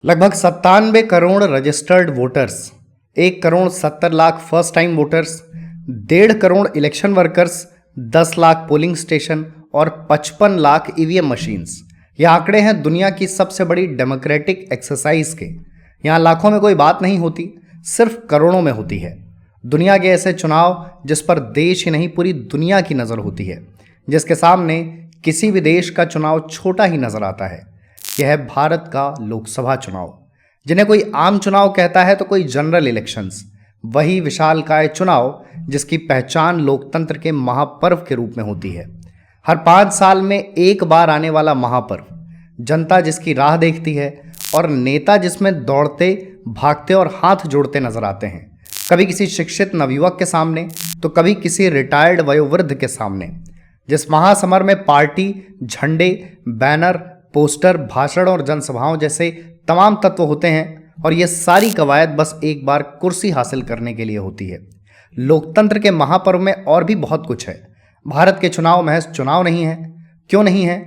लगभग 97 crore registered voters, 1 crore 70 lakh first time voters, 1.5 crore election workers, 10 lakh polling station और 55 lakh EVM machines. ये आंकड़े हैं दुनिया की सबसे बड़ी डेमोक्रेटिक एक्सरसाइज के। यहाँ लाखों में कोई बात नहीं होती, सिर्फ करोड़ों में होती है। दुनिया के ऐसे चुनाव जिस पर देश ही नहीं पूरी दुनिया की नज़र होती है, जिसके सामने किसी भी देश का चुनाव छोटा ही नजर आता है। यह है भारत का लोकसभा चुनाव, जिन्हें कोई आम चुनाव कहता है तो कोई जनरल इलेक्शंस। वही विशालकाय चुनाव जिसकी पहचान लोकतंत्र के महापर्व के रूप में होती है। हर 5 साल में एक बार आने वाला महापर्व, जनता जिसकी राह देखती है और नेता जिसमें दौड़ते भागते और हाथ जोड़ते नजर आते हैं। कभी किसी शिक्षित नवयुवक के सामने तो कभी किसी रिटायर्ड वयोवृद्ध के सामने। जिस महासमर में पार्टी, झंडे, बैनर, पोस्टर, भाषण और जनसभाओं जैसे तमाम तत्व होते हैं, और ये सारी कवायद बस एक बार कुर्सी हासिल करने के लिए होती है। लोकतंत्र के महापर्व में और भी बहुत कुछ है। भारत के चुनाव महज चुनाव नहीं है। क्यों नहीं है?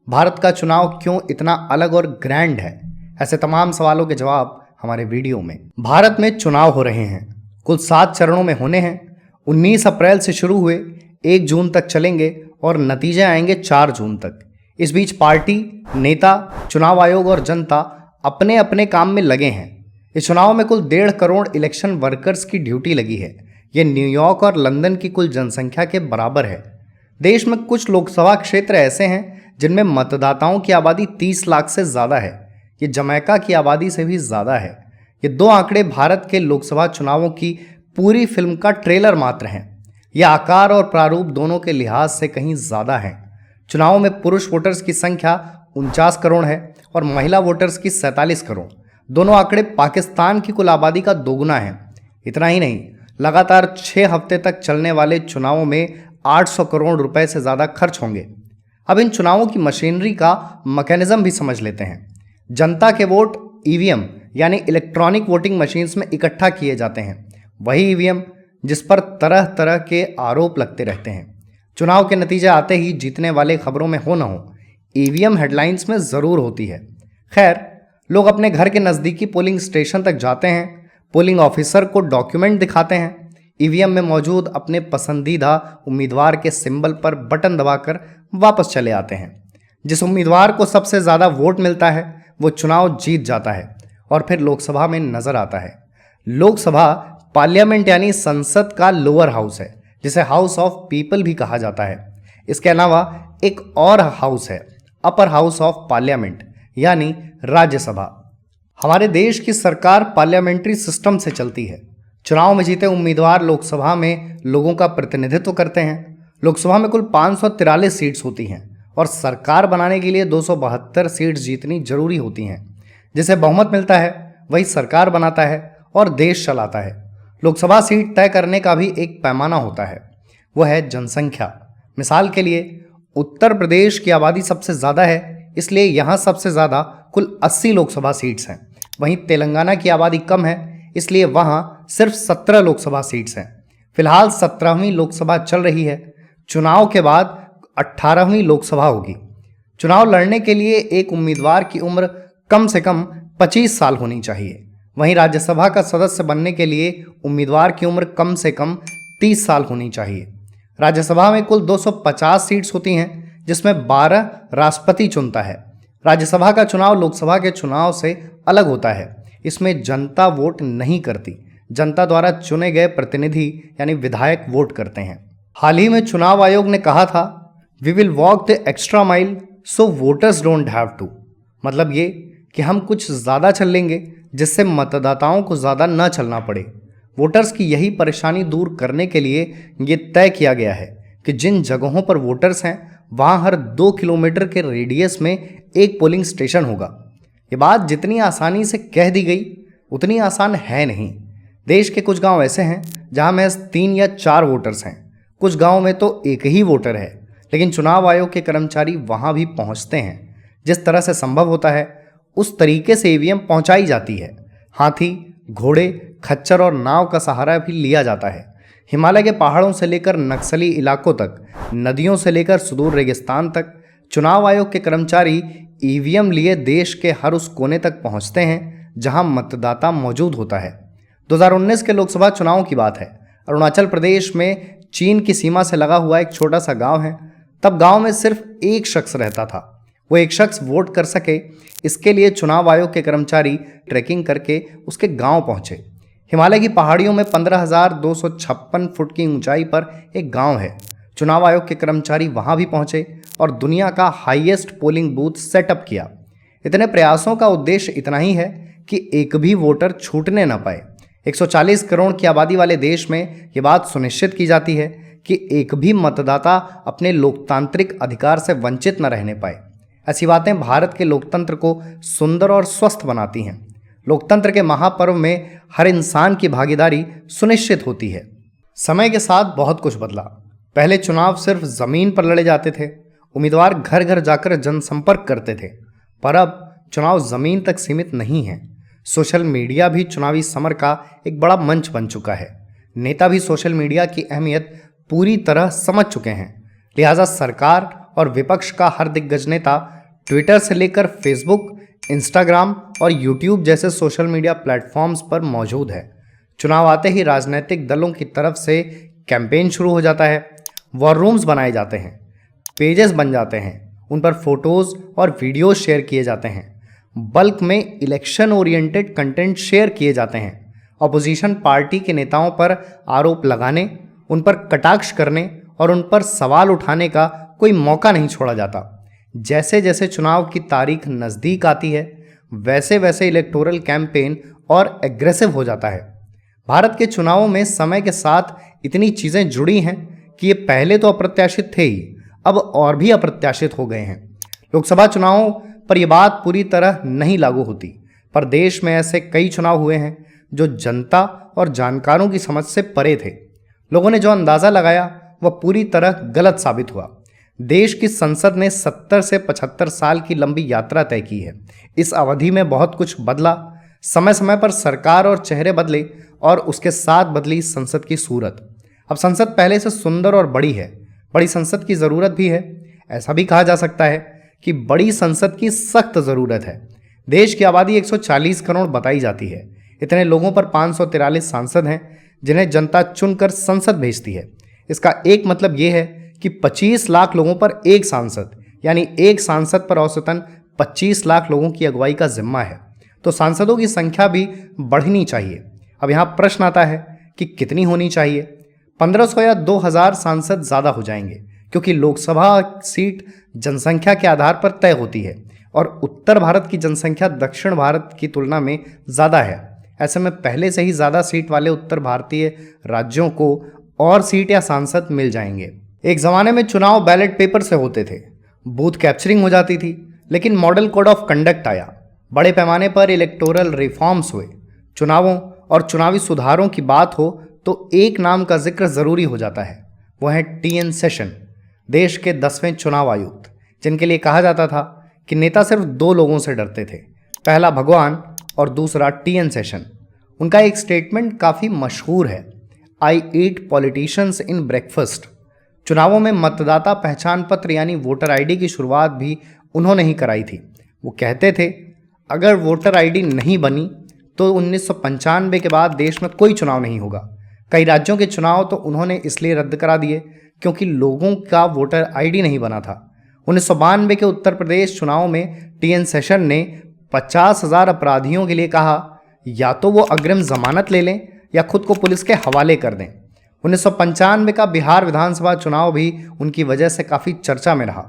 भारत का चुनाव क्यों इतना अलग और ग्रैंड है? ऐसे तमाम सवालों के जवाब हमारे वीडियो में। भारत में चुनाव हो रहे हैं, कुल 7 चरणों में होने हैं। 19 अप्रैल से शुरू हुए 1 जून तक चलेंगे और नतीजे आएंगे 4 जून तक। इस बीच पार्टी, नेता, चुनाव आयोग और जनता अपने अपने काम में लगे हैं। इस चुनाव में कुल 1.5 करोड़ इलेक्शन वर्कर्स की ड्यूटी लगी है। ये न्यूयॉर्क और लंदन की कुल जनसंख्या के बराबर है। देश में कुछ लोकसभा क्षेत्र ऐसे हैं जिनमें मतदाताओं की आबादी 30 लाख से ज़्यादा है। ये जमैका की आबादी से भी ज़्यादा है। ये 2 आंकड़े भारत के लोकसभा चुनावों की पूरी फिल्म का ट्रेलर मात्र हैं। ये आकार और प्रारूप दोनों के लिहाज से कहीं ज़्यादा है। चुनावों में पुरुष वोटर्स की संख्या 49 करोड़ है और महिला वोटर्स की 47 करोड़। दोनों आंकड़े पाकिस्तान की कुल आबादी का दोगुना है। इतना ही नहीं, लगातार 6 हफ्ते तक चलने वाले चुनावों में 800 करोड़ रुपए से ज़्यादा खर्च होंगे। अब इन चुनावों की मशीनरी का मैकेनिज्म भी समझ लेते हैं। जनता के वोट ईवीएम यानी इलेक्ट्रॉनिक वोटिंग मशीन्स में इकट्ठा किए जाते हैं। वही ईवीएम जिस पर तरह तरह के आरोप लगते रहते हैं। चुनाव के नतीजे आते ही जीतने वाले खबरों में हो न हो, ईवीएम हेडलाइंस में ज़रूर होती है। खैर, लोग अपने घर के नज़दीकी पोलिंग स्टेशन तक जाते हैं, पोलिंग ऑफिसर को डॉक्यूमेंट दिखाते हैं, ईवीएम में मौजूद अपने पसंदीदा उम्मीदवार के सिंबल पर बटन दबाकर वापस चले आते हैं। जिस उम्मीदवार को सबसे ज़्यादा वोट मिलता है वो चुनाव जीत जाता है और फिर लोकसभा में नजर आता है। लोकसभा पार्लियामेंट यानी संसद का लोअर हाउस है, जिसे हाउस ऑफ पीपल भी कहा जाता है। इसके अलावा एक और हाउस है, अपर हाउस ऑफ पार्लियामेंट यानी राज्यसभा। हमारे देश की सरकार पार्लियामेंट्री सिस्टम से चलती है। चुनाव में जीते उम्मीदवार लोकसभा में लोगों का प्रतिनिधित्व करते हैं। लोकसभा में कुल 543 सीट्स होती हैं और सरकार बनाने के लिए 272 सीट्स जीतनी जरूरी होती हैं। जिसे बहुमत मिलता है वही सरकार बनाता है और देश चलाता है। लोकसभा सीट तय करने का भी एक पैमाना होता है, वो है जनसंख्या। मिसाल के लिए उत्तर प्रदेश की आबादी सबसे ज़्यादा है, इसलिए यहाँ सबसे ज़्यादा कुल 80 लोकसभा सीट्स हैं। वहीं तेलंगाना की आबादी कम है, इसलिए वहाँ सिर्फ 17 लोकसभा सीट्स हैं। फिलहाल 17वीं लोकसभा चल रही है। चुनाव के बाद 18वीं लोकसभा होगी। चुनाव लड़ने के लिए एक उम्मीदवार की उम्र कम से कम 25 साल होनी चाहिए। वहीं राज्यसभा का सदस्य बनने के लिए उम्मीदवार की उम्र कम से कम 30 साल होनी चाहिए। राज्यसभा में कुल 250 सीट्स होती हैं, जिसमें 12 राष्ट्रपति चुनता है। राज्यसभा का चुनाव लोकसभा के चुनाव से अलग होता है। इसमें जनता वोट नहीं करती, जनता द्वारा चुने गए प्रतिनिधि यानी विधायक वोट करते हैं। हाल ही में चुनाव आयोग ने कहा था, we will walk the extra mile so voters don't have to. मतलब ये कि हम कुछ ज़्यादा चल लेंगे जिससे मतदाताओं को ज़्यादा न चलना पड़े। वोटर्स की यही परेशानी दूर करने के लिए ये तय किया गया है कि जिन जगहों पर वोटर्स हैं वहाँ हर 2 किलोमीटर के रेडियस में एक पोलिंग स्टेशन होगा। ये बात जितनी आसानी से कह दी गई उतनी आसान है नहीं। देश के कुछ गांव ऐसे हैं जहां महज 3 या 4 वोटर्स हैं। कुछ गांव में तो एक ही वोटर है, लेकिन चुनाव आयोग के कर्मचारी वहां भी पहुंचते हैं। जिस तरह से संभव होता है उस तरीके से ईवीएम पहुंचाई जाती है। हाथी, घोड़े, खच्चर और नाव का सहारा भी लिया जाता है। हिमालय के पहाड़ों से लेकर नक्सली इलाकों तक, नदियों से लेकर सुदूर रेगिस्तान तक चुनाव आयोग के कर्मचारी ईवीएम लिए देश के हर उस कोने तक पहुंचते हैं जहां मतदाता मौजूद होता है। 2019 के लोकसभा चुनाव की बात है। अरुणाचल प्रदेश में चीन की सीमा से लगा हुआ एक छोटा सा गांव है। तब गांव में सिर्फ एक शख्स रहता था। वो एक शख्स वोट कर सके, इसके लिए चुनाव आयोग के कर्मचारी ट्रैकिंग करके उसके गांव पहुंचे। हिमालय की पहाड़ियों में 15,256 फुट की ऊंचाई पर एक गांव है। चुनाव आयोग के कर्मचारी वहां भी पहुंचे और दुनिया का हाईएस्ट पोलिंग बूथ सेटअप किया। इतने प्रयासों का उद्देश्य इतना ही है कि एक भी वोटर छूटने न पाए। 140 करोड़ की आबादी वाले देश में ये बात सुनिश्चित की जाती है कि एक भी मतदाता अपने लोकतांत्रिक अधिकार से वंचित न रहने पाए। ऐसी बातें भारत के लोकतंत्र को सुंदर और स्वस्थ बनाती हैं। लोकतंत्र के महापर्व में हर इंसान की भागीदारी सुनिश्चित होती है। समय के साथ बहुत कुछ बदला। पहले चुनाव सिर्फ जमीन पर लड़े जाते थे। उम्मीदवार घर घर जाकर जनसंपर्क करते थे। पर अब चुनाव जमीन तक सीमित नहीं है। सोशल मीडिया भी चुनावी समर का एक बड़ा मंच बन चुका है। नेता भी सोशल मीडिया की अहमियत पूरी तरह समझ चुके हैं। लिहाजा सरकार और विपक्ष का हर दिग्गज नेता ट्विटर से लेकर फेसबुक, इंस्टाग्राम और यूट्यूब जैसे सोशल मीडिया प्लेटफॉर्म्स पर मौजूद है। चुनाव आते ही राजनीतिक दलों की तरफ से कैंपेन शुरू हो जाता है। वॉर रूम्स बनाए जाते हैं, पेजेस बन जाते हैं, उन पर फोटोज और वीडियोज शेयर किए जाते हैं। बल्क में इलेक्शन ओरिएंटेड कंटेंट शेयर किए जाते हैं। अपोजिशन पार्टी के नेताओं पर आरोप लगाने, उन पर कटाक्ष करने और उन पर सवाल उठाने का कोई मौका नहीं छोड़ा जाता। जैसे जैसे चुनाव की तारीख नज़दीक आती है, वैसे वैसे इलेक्टोरल कैंपेन और एग्रेसिव हो जाता है। भारत के चुनावों में समय के साथ इतनी चीज़ें जुड़ी हैं कि ये पहले तो अप्रत्याशित थे ही, अब और भी अप्रत्याशित हो गए हैं। लोकसभा चुनावों पर यह बात पूरी तरह नहीं लागू होती, पर देश में ऐसे कई चुनाव हुए हैं जो जनता और जानकारों की समझ से परे थे। लोगों ने जो अंदाज़ा लगाया वह पूरी तरह गलत साबित हुआ। देश की संसद ने 70 से 75 साल की लंबी यात्रा तय की है। इस अवधि में बहुत कुछ बदला। समय समय पर सरकार और चेहरे बदले और उसके साथ बदली संसद की सूरत। अब संसद पहले से सुंदर और बड़ी है। बड़ी संसद की ज़रूरत भी है। ऐसा भी कहा जा सकता है कि बड़ी संसद की सख्त ज़रूरत है। देश की आबादी 140 करोड़ बताई जाती है। इतने लोगों पर 543 सांसद हैं जिन्हें जनता चुनकर संसद भेजती है। इसका एक मतलब ये है कि 25 लाख लोगों पर एक सांसद, यानी एक सांसद पर औसतन 25 लाख लोगों की अगुवाई का जिम्मा है। तो सांसदों की संख्या भी बढ़नी चाहिए। अब यहाँ प्रश्न आता है कि कितनी होनी चाहिए। 1500 या 2000 सांसद ज़्यादा हो जाएंगे, क्योंकि लोकसभा सीट जनसंख्या के आधार पर तय होती है और उत्तर भारत की जनसंख्या दक्षिण भारत की तुलना में ज़्यादा है। ऐसे में पहले से ही ज़्यादा सीट वाले उत्तर भारतीय राज्यों को और सीट या सांसद मिल जाएंगे। एक ज़माने में चुनाव बैलेट पेपर से होते थे, बूथ कैप्चरिंग हो जाती थी, लेकिन मॉडल कोड ऑफ कंडक्ट आया। बड़े पैमाने पर इलेक्टोरल रिफॉर्म्स हुए। चुनावों और चुनावी सुधारों की बात हो तो एक नाम का जिक्र ज़रूरी हो जाता है। वह है टी.एन. सेशन, देश के 10वें चुनाव आयुक्त, जिनके लिए कहा जाता था कि नेता सिर्फ 2 लोगों से डरते थे, पहला भगवान और दूसरा टी.एन. सेशन। उनका एक स्टेटमेंट काफ़ी मशहूर है, आई ईट पॉलिटिशियंस इन ब्रेकफास्ट। चुनावों में मतदाता पहचान पत्र यानी वोटर आईडी की शुरुआत भी उन्होंने ही कराई थी। वो कहते थे अगर वोटर आईडी नहीं बनी तो 1995 के बाद देश में कोई चुनाव नहीं होगा। कई राज्यों के चुनाव तो उन्होंने इसलिए रद्द करा दिए क्योंकि लोगों का वोटर आईडी नहीं बना था। 1992 के उत्तर प्रदेश चुनाव में टी.एन. सेशन ने 50,000 अपराधियों के लिए कहा या तो वो अग्रिम जमानत ले लें या खुद को पुलिस के हवाले कर दें। 1995 का बिहार विधानसभा चुनाव भी उनकी वजह से काफ़ी चर्चा में रहा।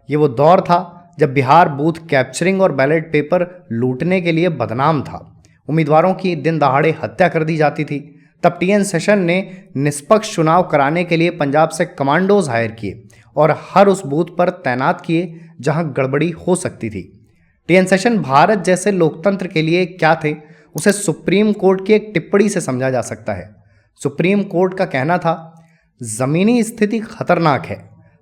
ये वो दौर था जब बिहार बूथ कैप्चरिंग और बैलेट पेपर लूटने के लिए बदनाम था। उम्मीदवारों की दिन दहाड़े हत्या कर दी जाती थी। तब टी.एन. सेशन ने निष्पक्ष चुनाव कराने के लिए पंजाब से कमांडोज हायर किए और हर उस बूथ पर तैनात किए जहां गड़बड़ी हो सकती थी। टी.एन. सेशन भारत जैसे लोकतंत्र के लिए क्या थे, उसे सुप्रीम कोर्ट की एक टिप्पणी से समझा जा सकता है। सुप्रीम कोर्ट का कहना था ज़मीनी स्थिति खतरनाक है।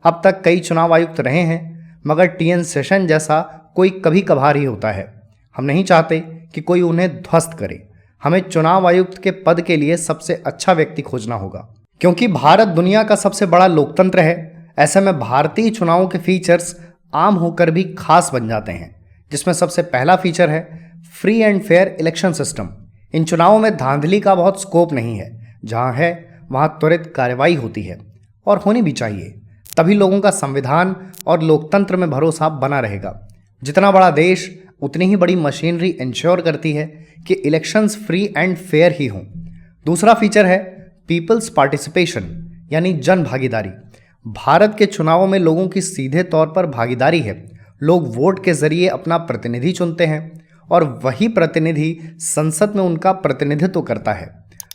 अब तक कई चुनाव आयुक्त रहे हैं, मगर टी.एन. सेशन जैसा कोई कभी कभार ही होता है। हम नहीं चाहते कि कोई उन्हें ध्वस्त करे। हमें चुनाव आयुक्त के पद के लिए सबसे अच्छा व्यक्ति खोजना होगा। क्योंकि भारत दुनिया का सबसे बड़ा लोकतंत्र है, ऐसे में भारतीय चुनावों के फीचर्स आम होकर भी खास बन जाते हैं, जिसमें सबसे पहला फीचर है free and fair election system. इन चुनावों में धांधली का बहुत स्कोप नहीं है, जहां है वहां त्वरित कार्रवाई होती है और होनी भी चाहिए। तभी लोगों का संविधान और लोकतंत्र में भरोसा बना रहेगा। जितना बड़ा देश उतनी ही बड़ी मशीनरी इंश्योर करती है कि इलेक्शंस फ्री एंड फेयर ही हों। दूसरा फीचर है पीपल्स पार्टिसिपेशन, यानी जन भागीदारी। भारत के चुनावों में लोगों की सीधे तौर पर भागीदारी है। लोग वोट के जरिए अपना प्रतिनिधि चुनते हैं और वही प्रतिनिधि संसद में उनका प्रतिनिधित्व करता है।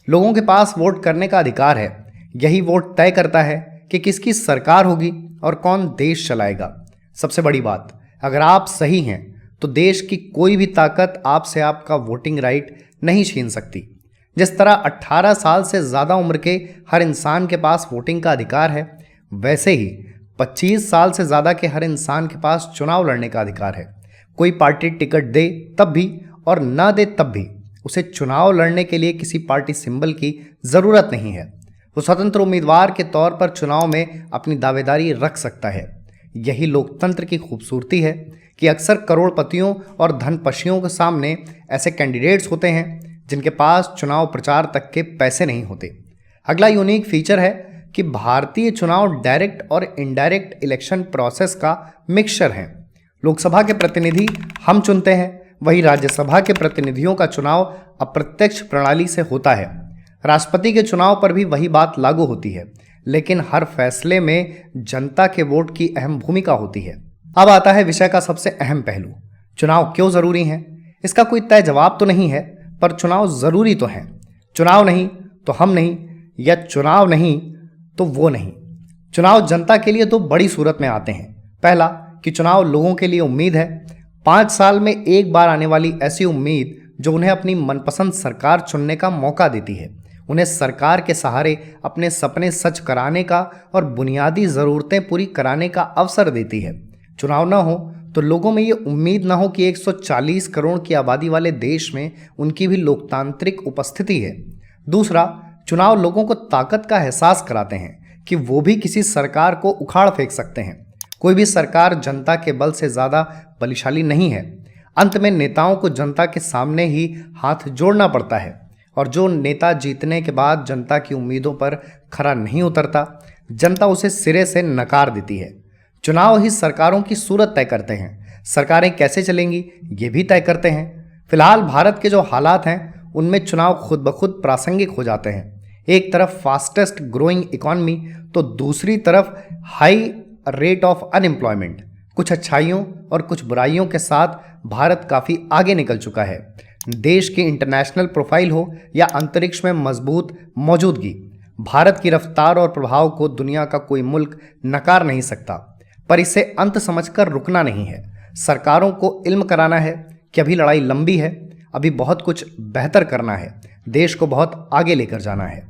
लोगों के पास वोट करने का अधिकार है। यही वोट तय करता है कि किसकी सरकार होगी और कौन देश चलाएगा। सबसे बड़ी बात, अगर आप सही हैं तो देश की कोई भी ताकत आपसे आपका वोटिंग राइट नहीं छीन सकती। जिस तरह 18 साल से ज़्यादा उम्र के हर इंसान के पास वोटिंग का अधिकार है, वैसे ही 25 साल से ज़्यादा के हर इंसान के पास चुनाव लड़ने का अधिकार है। कोई पार्टी टिकट दे तब भी और ना दे तब भी उसे चुनाव लड़ने के लिए किसी पार्टी सिंबल की ज़रूरत नहीं है। वो स्वतंत्र उम्मीदवार के तौर पर चुनाव में अपनी दावेदारी रख सकता है। यही लोकतंत्र की खूबसूरती है कि अक्सर करोड़पतियों और धनपशियों के सामने ऐसे कैंडिडेट्स होते हैं जिनके पास चुनाव प्रचार तक के पैसे नहीं होते। अगला यूनिक फीचर है कि भारतीय चुनाव डायरेक्ट और इनडायरेक्ट इलेक्शन प्रोसेस का मिक्सचर है। लोकसभा के प्रतिनिधि हम चुनते हैं, वही राज्यसभा के प्रतिनिधियों का चुनाव अप्रत्यक्ष प्रणाली से होता है। राष्ट्रपति के चुनाव पर भी वही बात लागू होती है, लेकिन हर फैसले में जनता के वोट की अहम भूमिका होती है। अब आता है विषय का सबसे अहम पहलू, चुनाव क्यों जरूरी हैं। इसका कोई तय जवाब तो नहीं है, पर चुनाव जरूरी तो है। चुनाव नहीं तो हम नहीं, या चुनाव नहीं तो वो नहीं। चुनाव जनता के लिए दो बड़ी सूरत में आते हैं। पहला कि चुनाव लोगों के लिए उम्मीद है, 5 साल में एक बार आने वाली ऐसी उम्मीद जो उन्हें अपनी मनपसंद सरकार चुनने का मौका देती है, उन्हें सरकार के सहारे अपने सपने सच कराने का और बुनियादी ज़रूरतें पूरी कराने का अवसर देती है। चुनाव ना हो तो लोगों में ये उम्मीद ना हो कि 140 करोड़ की आबादी वाले देश में उनकी भी लोकतांत्रिक उपस्थिति है। दूसरा, चुनाव लोगों को ताकत का एहसास कराते हैं कि वो भी किसी सरकार को उखाड़ फेंक सकते हैं। कोई भी सरकार जनता के बल से ज़्यादा बलशाली नहीं है। अंत में नेताओं को जनता के सामने ही हाथ जोड़ना पड़ता है, और जो नेता जीतने के बाद जनता की उम्मीदों पर खरा नहीं उतरता, जनता उसे सिरे से नकार देती है। चुनाव ही सरकारों की सूरत तय करते हैं। सरकारें कैसे चलेंगी ये भी तय करते हैं। फिलहाल भारत के जो हालात हैं उनमें चुनाव खुद ब खुद प्रासंगिक हो जाते हैं। एक तरफ फास्टेस्ट ग्रोइंग इकॉनमी तो दूसरी तरफ हाई रेट ऑफ अनएम्प्लॉयमेंट। कुछ अच्छाइयों और कुछ बुराइयों के साथ भारत काफ़ी आगे निकल चुका है। देश की इंटरनेशनल प्रोफाइल हो या अंतरिक्ष में मजबूत मौजूदगी, भारत की रफ्तार और प्रभाव को दुनिया का कोई मुल्क नकार नहीं सकता। पर इसे अंत समझकर रुकना नहीं है। सरकारों को इल्म कराना है कि अभी लड़ाई लंबी है, अभी बहुत कुछ बेहतर करना है, देश को बहुत आगे लेकर जाना है।